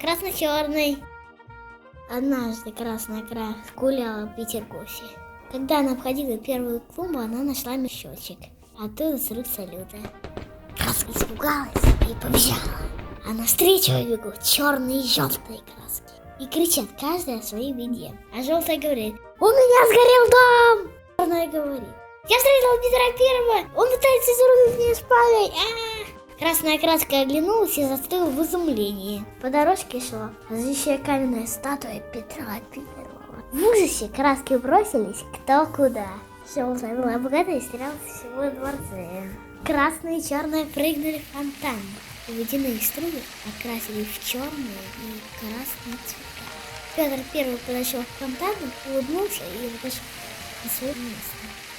Красно-черный. Однажды красная краска гуляла в Петергофе. Когда она обходила первую клумбу, она нашла мешочек. Оттуда срыв салюта. Краска испугалась и побежала. А навстречу бегут черные и желтые краски. И кричат каждая о своей беде. А желтая говорит: у меня сгорел дом! Черная говорит: я встретила Петра Первого, он пытается изуродовать меня шпагой. Красная краска оглянулась и застыла в изумлении. По дорожке шла разящая каменная статуя Петра Первого. В ужасе краски бросились кто куда. Желтая была богата и терялась всего дворце. Красная и черная прыгнули в фонтан. И водяные струи окрасили в черные и красные цвета. Петр Первый подошел к фонтану, улыбнулся и отошел на свое место.